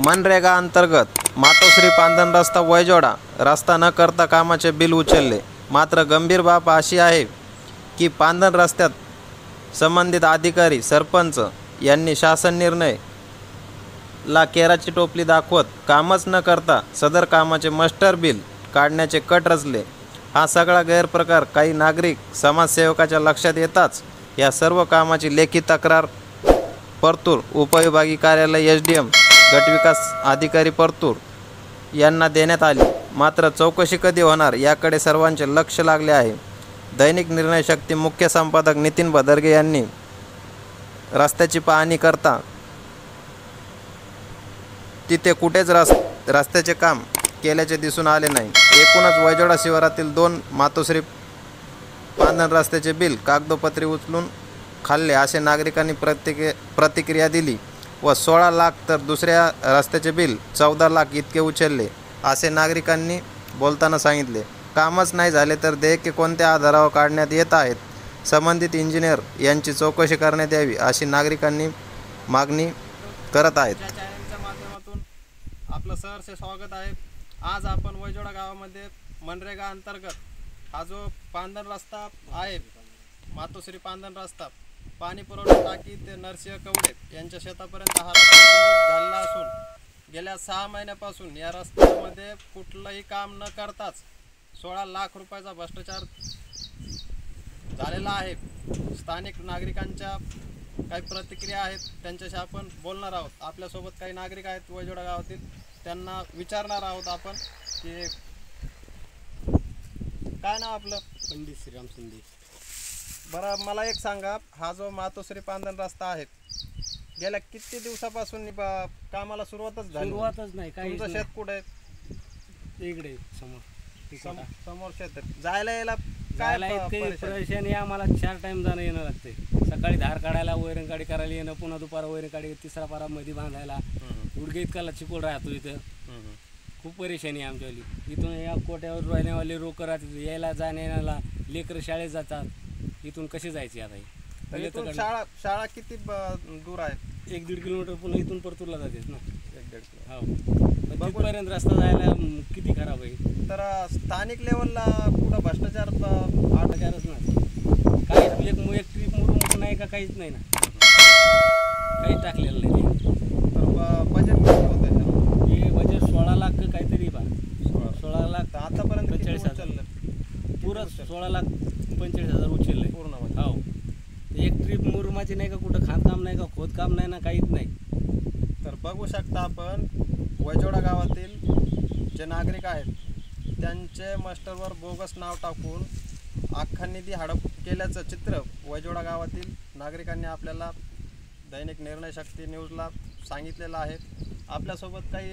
मनरेगा अंतर्गत मातोश्री पांधन रस्ता वयजोडा रस्ता न करता कामाचे बिल उचलले। मात्र गंभीर बाब अशी आहे की पांधन रस्त्यात संबंधित अधिकारी सरपंच यांनी शासन निर्णय ला केराची टोपली दाखवत कामच न करता सदर कामाचे मास्टर बिल काढण्याचे कट रचले। हा सगळा गैरप्रकार काही नागरिक समाजसेवकाच्या लक्षात येताच या सर्व कामाची लेखी तक्रार परतूर उपविभागीय कार्यालय SDM गटविकास अधिकारी परतूर यांना देण्यात आली। मात्र चौकशी कधी होणार याकडे सर्वांचे लक्ष लागले आहे। दैनिक निर्णय शक्ती मुख्य संपादक नितीन भदरगे यांनी रस्त्याची पाहणी करता तिथे कुठेच रस्त्याचे काम केल्याचे दिसून आले नाही। एकूणच वयजोडा शिवारातील 2 मातोश्री पांधन रस्त्याचे बिल कागदोपत्री उचलून खाल्ले असे नागरिकांनी प्रतिक्रिया दिली व 16 लाख तर दुसऱ्या रस्त्याचे बिल 14 लाख इतके उचलले असे नागरिकांनी बोलताना सांगितले। कामच नाही झाले तर देयके कोणत्या आधारावर काढण्यात येत आहेत, संबंधित इंजिनियर यांची चौकशी करण्यात यावी अशी नागरिकांनी मागणी करत आहेत। चॅनलच्या माध्यमातून आपलं सहर्ष स्वागत आहे। आज आपण वयजोडा गावामध्ये मनरेगा अंतर्गत हा जो पांधन रस्ता आहे, मातोश्री पांधन रस्ता, पाणी पुरवठा टाकी ते नरसिंह कवडे यांच्या शेतापर्यंत हा रस्ता मंजूर झालेला असून गेल्या 6 महिन्यापासून या रस्त्यामध्ये कुठलंही काम न करताच 16 लाख रुपयाचा भ्रष्टाचार झालेला आहे। स्थानिक नागरिकांच्या काही प्रतिक्रिया आहेत, त्यांच्याशी आपण बोलणार आहोत। आपल्यासोबत काही नागरिक आहेत वयजोडा गावातील, त्यांना विचारणार आहोत आपण की काय नाव आपलं? पंडित श्रीराम शिंदे। बरं, मला एक सांगा, हा जो मातोश्री पांधन रस्ता आहे गेल्या किती दिवसापासून कामाला सुरुवातच झाली? सुरुवातच नाही, काही तुमचं शेत कुठे आहे? इकडे समोर समोर शेत आहे। जायला यायला काय परेशानी? आम्हाला 4 टाइम जाणं येणं लागते। सकाळी धार काढायला, वैरण काढी करायला येणं, पुन्हा दुपार वैरण काढी, तिसरा पारा मध्ये बांधायला, गुडघे इतकाला चिकोल राहतो इथं। खूप परेशानी आमच्यावाली। इथून या कोट्यावर राहण्यावाले रोक राहते, यायला जाण्याला, लेकरं शाळेत जातात, इथून कसे जायचे आता? इथून शाळा किती दूर आहे? 1-1.5 किलोमीटर पुन्हा इथून परतूरला जातेच ना। 1-1.5 किलोमीटर। हो, तिथपर्यंत रस्ता जायला किती खराब आहे। तर स्थानिक लेवलला कुठं भ्रष्टाचार आटकारच नाही, काही एक ट्रीप मुरुम नाही का, काहीच नाही ना, काही टाकलेलं नाही। तर बजेट किती होतं? हे बजेट 16 लाख काहीतरी बा, 16 लाख आतापर्यंत 45,000 पुरं 16 लाख 45,000 उचलले पूर्ण। हो, एक ट्रीप मुरुमाची नाही का, कुठं खाणकाम नाही का, खोदकाम नाही ना, काहीच नाही। तर बघू शकता आपण वयजोडा गावातील जे नागरिक आहेत त्यांचे मास्टरवर बोगस नाव टाकून अख्खा निधी हडप केल्याचं चित्र वयजोडा गावातील नागरिकांनी आपल्याला दैनिक निर्णय शक्ती न्यूजला सांगितलेलं आहे। आपल्यासोबत काही